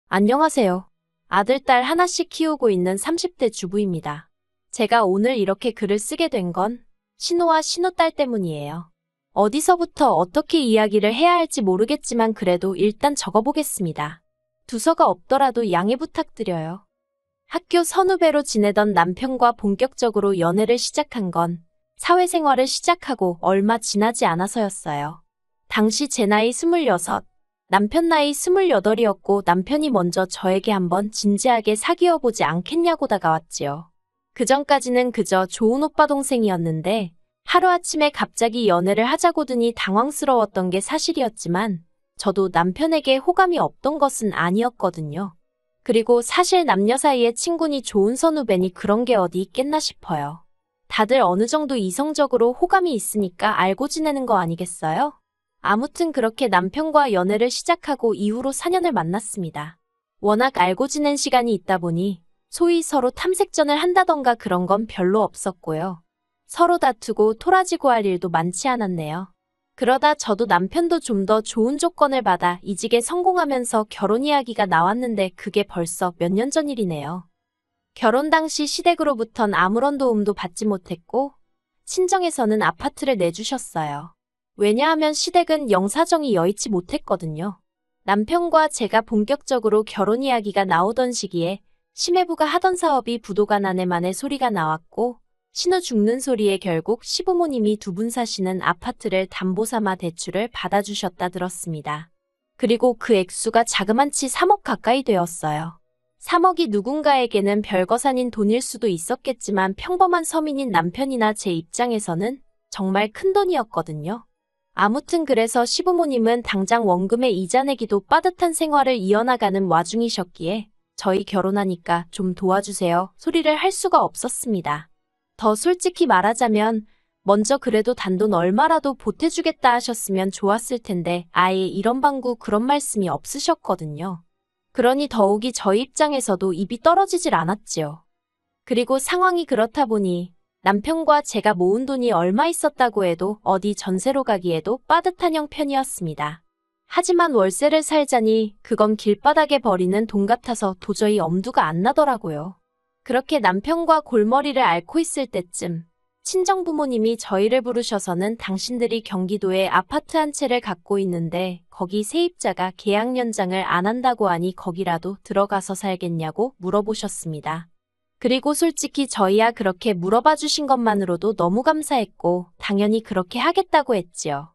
안녕하세요. 아들, 딸 하나씩 키우고 있는 30대 주부입니다. 제가 오늘 이렇게 글을 쓰게 된 건 신우와 신우딸 때문이에요. 어디서부터 어떻게 이야기를 해야 할지 모르겠지만 그래도 일단 적어보겠습니다. 두서가 없더라도 양해 부탁드려요. 학교 선후배로 지내던 남편과 본격적으로 연애를 시작한 건 사회생활을 시작하고 얼마 지나지 않아서였어요. 당시 제 나이 26, 남편 나이 28이었고 남편이 먼저 저에게 한번 진지하게 사귀어보지 않겠냐고 다가왔지요. 그전까지는 그저 좋은 오빠 동생이었는데 하루아침에 갑자기 연애를 하자고더니 당황스러웠던 게 사실이었지만 저도 남편에게 호감이 없던 것은 아니었거든요. 그리고 사실 남녀 사이에 친구니 좋은 선후배니 그런 게 어디 있겠나 싶어요. 다들 어느 정도 이성적으로 호감이 있으니까 알고 지내는 거 아니겠어요? 아무튼 그렇게 남편과 연애를 시작하고 이후로 4년을 만났습니다. 워낙 알고 지낸 시간이 있다 보니 소위 서로 탐색전을 한다던가 그런 건 별로 없었고요. 서로 다투고 토라지고 할 일도 많지 않았네요. 그러다 저도 남편도 좀 더 좋은 조건을 받아 이직에 성공하면서 결혼 이야기가 나왔는데 그게 벌써 몇 년 전 일이네요. 결혼 당시 시댁으로부턴 아무런 도움도 받지 못했고 친정에서는 아파트를 내주셨어요. 왜냐하면 시댁은 영사정이 여의치 못했거든요. 남편과 제가 본격적으로 결혼 이야기가 나오던 시기에 시매부가 하던 사업이 부도가 나네 만에 소리가 나왔고 신우 죽는 소리에 결국 시부모님이 두 분 사시는 아파트를 담보 삼아 대출을 받아주셨다 들었습니다. 그리고 그 액수가 자그만치 3억 가까이 되었어요. 3억이 누군가에게는 별거산인 돈일 수도 있었겠지만 평범한 서민인 남편이나 제 입장에서는 정말 큰 돈이었거든요. 아무튼 그래서 시부모님은 당장 원금의 이자 내기도 빠듯한 생활을 이어나가는 와중이셨기에 저희 결혼하니까 좀 도와주세요 소리를 할 수가 없었습니다. 더 솔직히 말하자면 먼저 그래도 단돈 얼마라도 보태주겠다 하셨으면 좋았을 텐데 아예 이런 방구 그런 말씀이 없으셨거든요. 그러니 더욱이 저희 입장에서도 입이 떨어지질 않았지요. 그리고 상황이 그렇다 보니 남편과 제가 모은 돈이 얼마 있었다고 해도 어디 전세로 가기에도 빠듯한 형편이었습니다. 하지만 월세를 살자니 그건 길바닥에 버리는 돈 같아서 도저히 엄두가 안 나더라고요. 그렇게 남편과 골머리를 앓고 있을 때쯤 친정부모님이 저희를 부르셔서는 당신들이 경기도에 아파트 한 채를 갖고 있는데 거기 세입자가 계약 연장을 안 한다고 하니 거기라도 들어가서 살겠냐고 물어보셨습니다. 그리고 솔직히 저희야 그렇게 물어봐 주신 것만으로도 너무 감사했고 당연히 그렇게 하겠다고 했지요.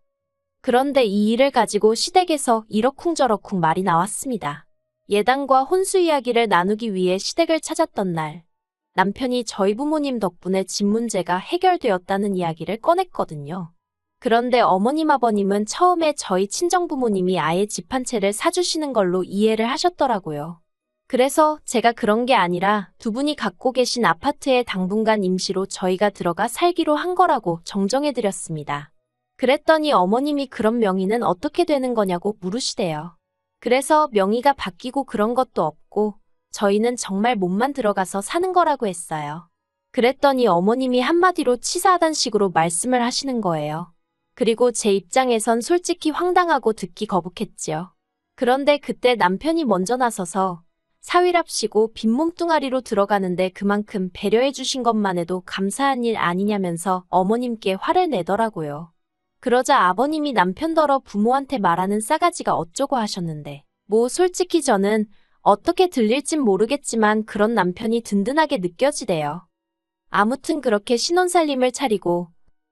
그런데 이 일을 가지고 시댁에서 이러쿵저러쿵 말이 나왔습니다. 예단과 혼수 이야기를 나누기 위해 시댁을 찾았던 날 남편이 저희 부모님 덕분에 집 문제가 해결되었다는 이야기를 꺼냈거든요. 그런데 어머님 아버님은 처음에 저희 친정부모님이 아예 집 한 채를 사주시는 걸로 이해를 하셨더라고요. 그래서 제가 그런 게 아니라 두 분이 갖고 계신 아파트에 당분간 임시로 저희가 들어가 살기로 한 거라고 정정해드렸습니다. 그랬더니 어머님이 그런 명의는 어떻게 되는 거냐고 물으시대요. 그래서 명의가 바뀌고 그런 것도 없고 저희는 정말 몸만 들어가서 사는 거라고 했어요. 그랬더니 어머님이 한마디로 치사하단 식으로 말씀을 하시는 거예요. 그리고 제 입장에선 솔직히 황당하고 듣기 거북했지요. 그런데 그때 남편이 먼저 나서서 사위랍시고 빈몸뚱아리로 들어가는데 그만큼 배려해 주신 것만 해도 감사한 일 아니냐면서 어머님께 화를 내더라고요. 그러자 아버님이 남편더러 부모한테 말하는 싸가지가 어쩌고 하셨는데 뭐 솔직히 저는 어떻게 들릴진 모르겠지만 그런 남편이 든든하게 느껴지대요. 아무튼 그렇게 신혼살림을 차리고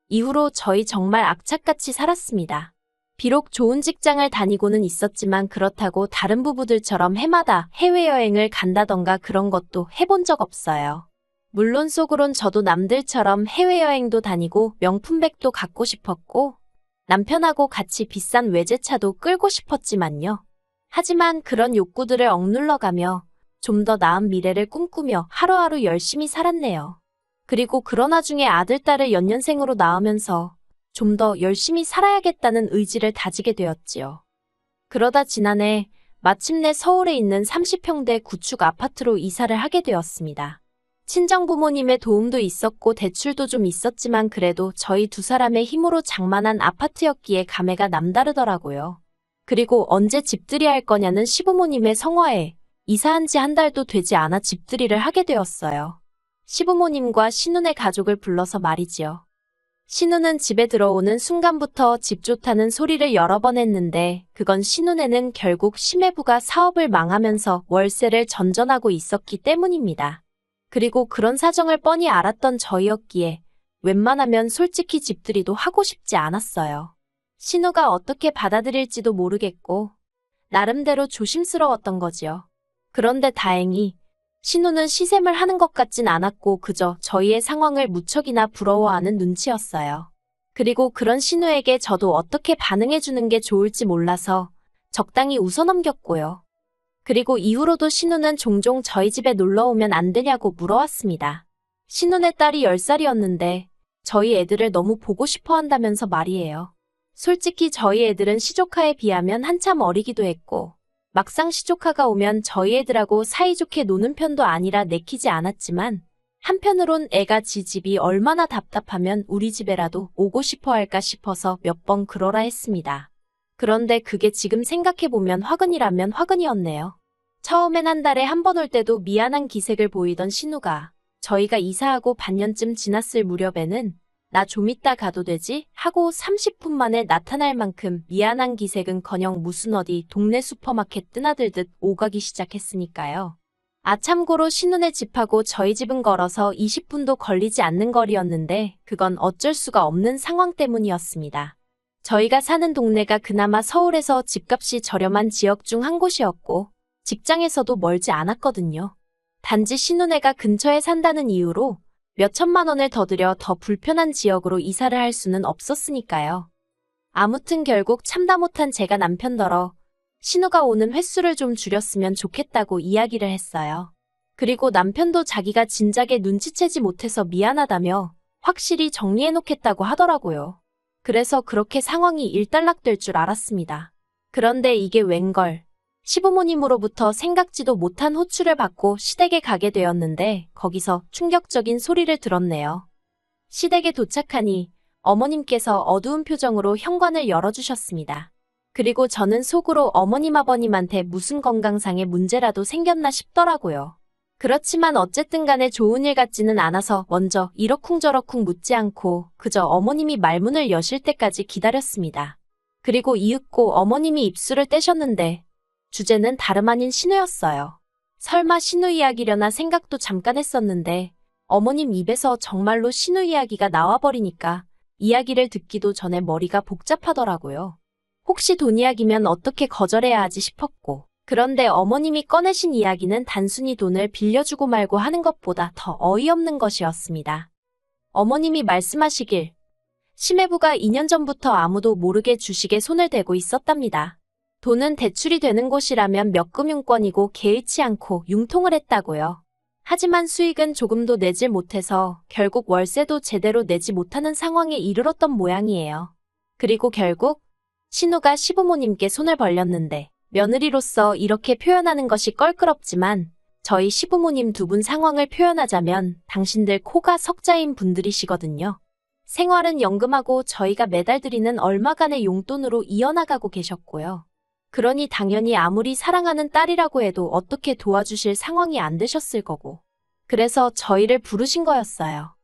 이후로 저희 정말 악착같이 살았습니다. 비록 좋은 직장을 다니고는 있었지만 그렇다고 다른 부부들처럼 해마다 해외여행을 간다던가 그런 것도 해본 적 없어요. 물론 속으론 저도 남들처럼 해외여행도 다니고 명품백도 갖고 싶었고 남편하고 같이 비싼 외제차도 끌고 싶었지만요. 하지만 그런 욕구들을 억눌러가며 좀 더 나은 미래를 꿈꾸며 하루하루 열심히 살았네요. 그리고 그런 와중에 아들, 딸을 연년생으로 낳으면서 좀 더 열심히 살아야겠다는 의지를 다지게 되었지요. 그러다 지난해 마침내 서울에 있는 30평대 구축 아파트로 이사를 하게 되었습니다. 친정부모님의 도움도 있었고 대출도 좀 있었지만 그래도 저희 두 사람의 힘으로 장만한 아파트였기에 감회가 남다르더라고요. 그리고 언제 집들이 할 거냐는 시부모님의 성화에 이사한 지 한 달도 되지 않아 집들이를 하게 되었어요. 시부모님과 신우네 가족을 불러서 말이지요. 신우는 집에 들어오는 순간부터 집 좋다는 소리를 여러 번 했는데 그건 신우네는 결국 심해부가 사업을 망하면서 월세를 전전하고 있었기 때문입니다. 그리고 그런 사정을 뻔히 알았던 저희였기에 웬만하면 솔직히 집들이도 하고 싶지 않았어요. 신우가 어떻게 받아들일지도 모르겠고 나름대로 조심스러웠던 거지요. 그런데 다행히 신우는 시샘을 하는 것 같진 않았고 그저 저희의 상황을 무척이나 부러워하는 눈치였어요. 그리고 그런 신우에게 저도 어떻게 반응해주는 게 좋을지 몰라서 적당히 웃어넘겼고요. 그리고 이후로도 신우는 종종 저희 집에 놀러오면 안 되냐고 물어왔습니다. 신우네 딸이 10살이었는데 저희 애들을 너무 보고 싶어 한다면서 말이에요. 솔직히 저희 애들은 시조카에 비하면 한참 어리기도 했고 막상 시조카가 오면 저희 애들하고 사이좋게 노는 편도 아니라 내키지 않았지만 한편으론 애가 지 집이 얼마나 답답하면 우리 집에라도 오고 싶어 할까 싶어서 몇 번 그러라 했습니다. 그런데 그게 지금 생각해보면 화근이라면 화근이었네요. 처음엔 한 달에 한 번 올 때도 미안한 기색을 보이던 신우가 저희가 이사하고 반년쯤 지났을 무렵에는 나 좀 이따 가도 되지? 하고 30분 만에 나타날 만큼 미안한 기색은커녕 무슨 어디 동네 슈퍼마켓 뜨나들듯 오가기 시작했으니까요. 참고로 신우네 집하고 저희 집은 걸어서 20분도 걸리지 않는 거리였는데 그건 어쩔 수가 없는 상황 때문이었습니다. 저희가 사는 동네가 그나마 서울에서 집값이 저렴한 지역 중 한 곳이었고 직장에서도 멀지 않았거든요. 단지 신우네가 근처에 산다는 이유로 몇 천만 원을 더 들여 더 불편한 지역으로 이사를 할 수는 없었으니까요. 아무튼 결국 참다 못한 제가 남편더러 신우가 오는 횟수를 좀 줄였으면 좋겠다고 이야기를 했어요. 그리고 남편도 자기가 진작에 눈치채지 못해서 미안하다며 확실히 정리해놓겠다고 하더라고요. 그래서 그렇게 상황이 일단락될 줄 알았습니다. 그런데 이게 웬걸. 시부모님으로부터 생각지도 못한 호출을 받고 시댁에 가게 되었는데 거기서 충격적인 소리를 들었네요. 시댁에 도착하니 어머님께서 어두운 표정으로 현관을 열어주셨습니다. 그리고 저는 속으로 어머님 아버님한테 무슨 건강상의 문제라도 생겼나 싶더라고요. 그렇지만 어쨌든 간에 좋은 일 같지는 않아서 먼저 이러쿵저러쿵 묻지 않고 그저 어머님이 말문을 여실 때까지 기다렸습니다. 그리고 이윽고 어머님이 입술을 떼셨는데 주제는 다름 아닌 신우였어요. 설마 신우 이야기려나 생각도 잠깐 했었는데 어머님 입에서 정말로 신우 이야기가 나와버리니까 이야기를 듣기도 전에 머리가 복잡하더라고요. 혹시 돈 이야기면 어떻게 거절해야 하지 싶었고 그런데 어머님이 꺼내신 이야기는 단순히 돈을 빌려주고 말고 하는 것보다 더 어이없는 것이었습니다. 어머님이 말씀하시길 심해부가 2년 전부터 아무도 모르게 주식에 손을 대고 있었답니다. 돈은 대출이 되는 곳이라면 몇 금융권이고 개의치 않고 융통을 했다고요. 하지만 수익은 조금도 내질 못해서 결국 월세도 제대로 내지 못하는 상황에 이르렀던 모양이에요. 그리고 결국 신우가 시부모님께 손을 벌렸는데 며느리로서 이렇게 표현하는 것이 껄끄럽지만 저희 시부모님 두 분 상황을 표현하자면 당신들 코가 석자인 분들이시거든요. 생활은 연금하고 저희가 매달 드리는 얼마간의 용돈으로 이어나가고 계셨고요. 그러니 당연히 아무리 사랑하는 딸이라고 해도 어떻게 도와주실 상황이 안 되셨을 거고. 그래서 저희를 부르신 거였어요.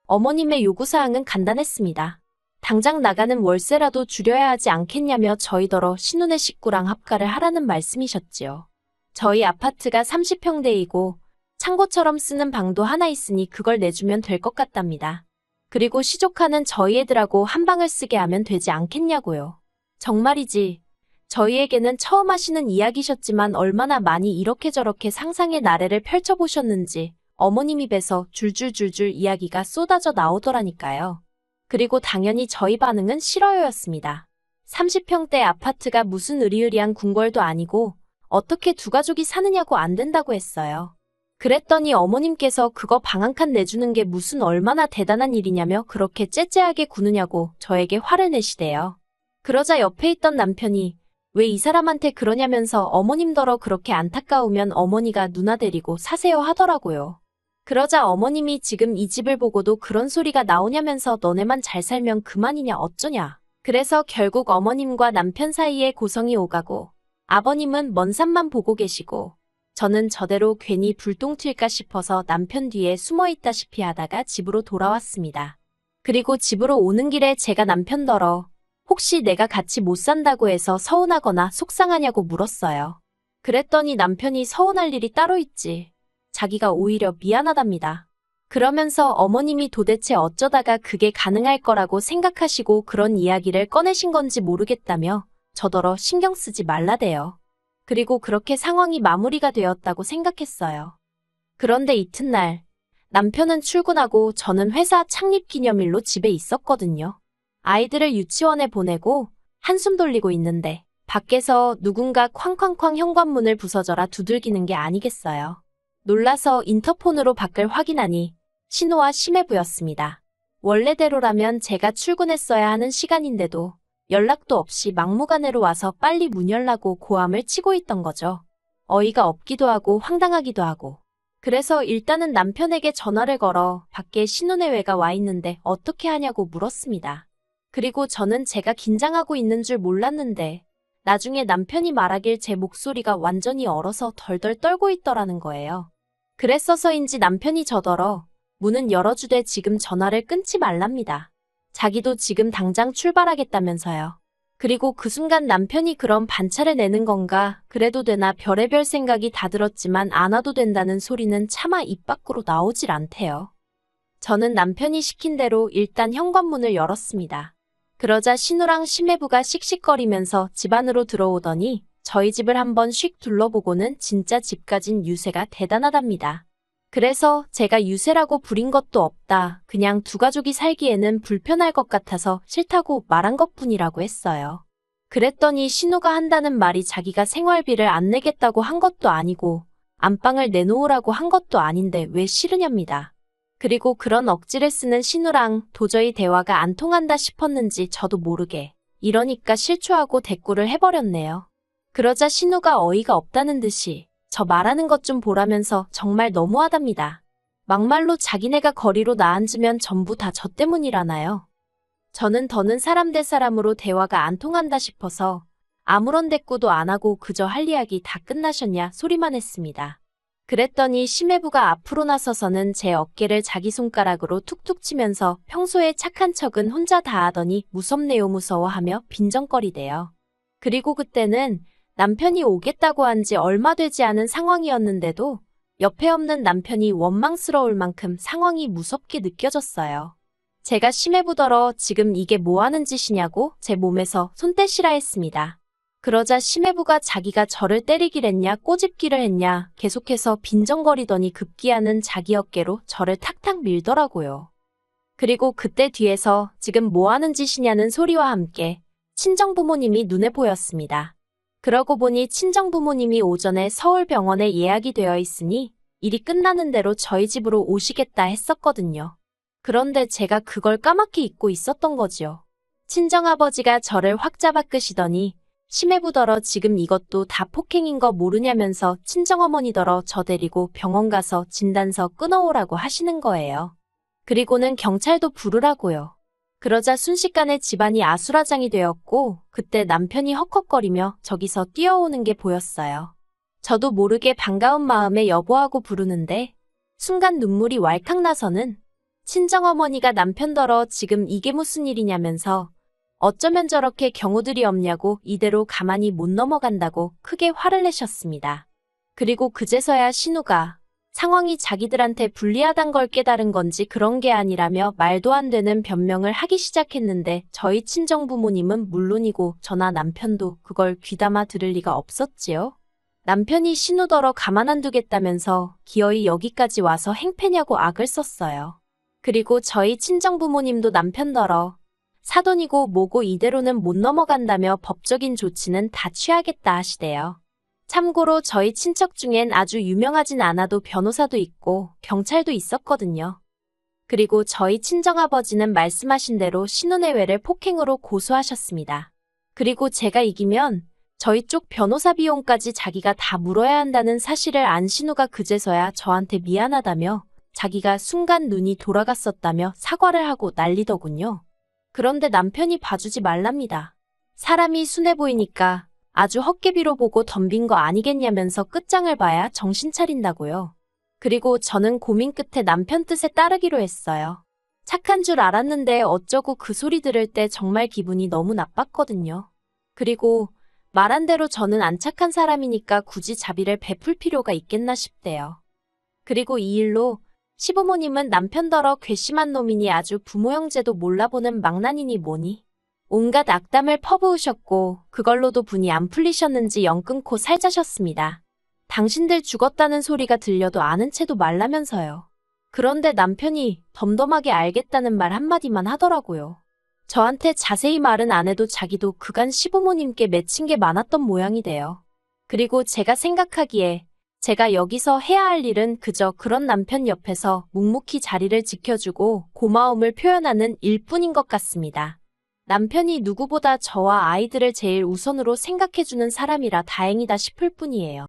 어머님의 요구사항은 간단했습니다. 당장 나가는 월세라도 줄여야 하지 않겠냐며 저희더러 신우네 식구랑 합가를 하라는 말씀이셨지요. 저희 아파트가 30평대이고 창고처럼 쓰는 방도 하나 있으니 그걸 내주면 될 것 같답니다. 그리고 시조카는 저희 애들하고 한 방을 쓰게 하면 되지 않겠냐고요. 정말이지. 저희에게는 처음 하시는 이야기셨지만 얼마나 많이 이렇게 저렇게 상상의 나래를 펼쳐보셨는지 어머님 입에서 줄줄줄줄 이야기가 쏟아져 나오더라니까요. 그리고 당연히 저희 반응은 싫어요였습니다. 30평대 아파트가 무슨 으리으리한 궁궐도 아니고 어떻게 두 가족이 사느냐고 안 된다고 했어요. 그랬더니 어머님께서 그거 방 한 칸 내주는 게 무슨 얼마나 대단한 일이냐며 그렇게 째째하게 구느냐고 저에게 화를 내시대요. 그러자 옆에 있던 남편이 왜 이 사람한테 그러냐면서 어머님더러 그렇게 안타까우면 어머니가 누나 데리고 사세요 하더라고요. 그러자 어머님이 지금 이 집을 보고도 그런 소리가 나오냐면서 너네만 잘 살면 그만이냐 어쩌냐. 그래서 결국 어머님과 남편 사이에 고성이 오가고 아버님은 먼 산만 보고 계시고 저는 저대로 괜히 불똥 튈까 싶어서 남편 뒤에 숨어 있다시피 하다가 집으로 돌아왔습니다. 그리고 집으로 오는 길에 제가 남편더러 혹시 내가 같이 못 산다고 해서 서운하거나 속상하냐고 물었어요. 그랬더니 남편이 서운할 일이 따로 있지. 자기가 오히려 미안하답니다. 그러면서 어머님이 도대체 어쩌다가 그게 가능할 거라고 생각하시고 그런 이야기를 꺼내신 건지 모르겠다며 저더러 신경 쓰지 말라대요. 그리고 그렇게 상황이 마무리가 되었다고 생각했어요. 그런데 이튿날 남편은 출근하고 저는 회사 창립 기념일로 집에 있었거든요. 아이들을 유치원에 보내고 한숨 돌리고 있는데 밖에서 누군가 쾅쾅쾅 현관문을 부서져라 두들기는 게 아니겠어요. 놀라서 인터폰으로 밖을 확인하니 신호와 심해부였습니다. 원래대로라면 제가 출근했어야 하는 시간인데도 연락도 없이 막무가내로 와서 빨리 문 열라고 고함을 치고 있던 거죠. 어이가 없기도 하고 황당하기도 하고. 그래서 일단은 남편에게 전화를 걸어 밖에 신혼여행가 와 있는데 어떻게 하냐고 물었습니다. 그리고 저는 제가 긴장하고 있는 줄 몰랐는데 나중에 남편이 말하길 제 목소리가 완전히 얼어서 덜덜 떨고 있더라는 거예요. 그랬어서인지 남편이 저더러 문은 열어주되 지금 전화를 끊지 말랍니다. 자기도 지금 당장 출발하겠다면서요. 그리고 그 순간 남편이 그런 반차를 내는 건가 그래도 되나 별의별 생각이 다 들었지만 안 와도 된다는 소리는 차마 입 밖으로 나오질 않대요. 저는 남편이 시킨 대로 일단 현관문을 열었습니다. 그러자 신우랑 심해부가 씩씩거리면서 집 안으로 들어오더니 저희 집을 한번 휙 둘러보고는 진짜 집까진 유세가 대단하답니다. 그래서 제가 유세라고 부린 것도 없다. 그냥 두 가족이 살기에는 불편할 것 같아서 싫다고 말한 것뿐이라고 했어요. 그랬더니 신우가 한다는 말이 자기가 생활비를 안 내겠다고 한 것도 아니고 안방을 내놓으라고 한 것도 아닌데 왜 싫으냐입니다. 그리고 그런 억지를 쓰는 신우랑 도저히 대화가 안 통한다 싶었는지 저도 모르게 이러니까 실추하고 대꾸를 해버렸네요. 그러자 신우가 어이가 없다는 듯이 저 말하는 것 좀 보라면서 정말 너무하답니다. 막말로 자기네가 거리로 나앉으면 전부 다 저 때문이라나요. 저는 더는 사람 대 사람으로 대화가 안 통한다 싶어서 아무런 대꾸도 안 하고 그저 할 이야기 다 끝나셨냐 소리만 했습니다. 그랬더니 심해부가 앞으로 나서서는 제 어깨를 자기 손가락으로 툭툭 치면서 평소에 착한 척은 혼자 다 하더니 무섭네요 무서워하며 빈정거리대요. 그리고 그때는 남편이 오겠다고 한 지 얼마 되지 않은 상황이었는데도 옆에 없는 남편이 원망스러울 만큼 상황이 무섭게 느껴졌어요. 제가 심해부더러 지금 이게 뭐 하는 짓이냐고 제 몸에서 손 떼시라 했습니다. 그러자 심해부가 자기가 저를 때리길 했냐 꼬집기를 했냐 계속해서 빈정거리더니 급기야는 자기 어깨로 저를 탁탁 밀더라고요. 그리고 그때 뒤에서 지금 뭐 하는 짓이냐는 소리와 함께 친정부모님이 눈에 보였습니다. 그러고 보니 친정부모님이 오전에 서울병원에 예약이 되어 있으니 일이 끝나는 대로 저희 집으로 오시겠다 했었거든요. 그런데 제가 그걸 까맣게 잊고 있었던 거지요. 친정아버지가 저를 확 잡아 끄시더니 심해부더러 지금 이것도 다 폭행인 거 모르냐면서 친정어머니더러 저 데리고 병원 가서 진단서 끊어오라고 하시는 거예요. 그리고는 경찰도 부르라고요. 그러자 순식간에 집안이 아수라장이 되었고 그때 남편이 헉헉거리며 저기서 뛰어오는 게 보였어요. 저도 모르게 반가운 마음에 여보하고 부르는데 순간 눈물이 왈칵 나서는 친정어머니가 남편더러 지금 이게 무슨 일이냐면서 어쩌면 저렇게 경우들이 없냐고 이대로 가만히 못 넘어간다고 크게 화를 내셨습니다. 그리고 그제서야 신우가 상황이 자기들한테 불리하단 걸 깨달은 건지 그런 게 아니라며 말도 안 되는 변명을 하기 시작했는데 저희 친정부모님은 물론이고 저나 남편도 그걸 귀담아 들을 리가 없었지요. 남편이 신우더러 가만 안 두겠다면서 기어이 여기까지 와서 행패냐고 악을 썼어요. 그리고 저희 친정부모님도 남편더러 사돈이고 뭐고 이대로는 못 넘어간다며 법적인 조치는 다 취하겠다 하시대요. 참고로 저희 친척 중엔 아주 유명하진 않아도 변호사도 있고 경찰도 있었거든요. 그리고 저희 친정아버지는 말씀하신 대로 신혼예외를 폭행으로 고소하셨습니다. 그리고 제가 이기면 저희 쪽 변호사 비용까지 자기가 다 물어야 한다는 사실을 안 신우가 그제서야 저한테 미안하다며 자기가 순간 눈이 돌아갔었다며 사과를 하고 난리더군요. 그런데 남편이 봐주지 말랍니다. 사람이 순해 보이니까 아주 헛개비로 보고 덤빈 거 아니겠냐면서 끝장을 봐야 정신 차린다고요. 그리고 저는 고민 끝에 남편 뜻에 따르기로 했어요. 착한 줄 알았는데 어쩌고 그 소리 들을 때 정말 기분이 너무 나빴거든요. 그리고 말한 대로 저는 안 착한 사람이니까 굳이 자비를 베풀 필요가 있겠나 싶대요. 그리고 이 일로 시부모님은 남편더러 괘씸한 놈이니 아주 부모 형제도 몰라보는 망나니니 뭐니 온갖 악담을 퍼부으셨고 그걸로도 분이 안 풀리셨는지 영 끊고 살자셨습니다. 당신들 죽었다는 소리가 들려도 아는 채도 말라면서요. 그런데 남편이 덤덤하게 알겠다는 말 한마디만 하더라고요. 저한테 자세히 말은 안 해도 자기도 그간 시부모님께 맺힌 게 많았던 모양이 돼요. 그리고 제가 생각하기에 제가 여기서 해야 할 일은 그저 그런 남편 옆에서 묵묵히 자리를 지켜주고 고마움을 표현하는 일뿐인 것 같습니다. 남편이 누구보다 저와 아이들을 제일 우선으로 생각해주는 사람이라 다행이다 싶을 뿐이에요.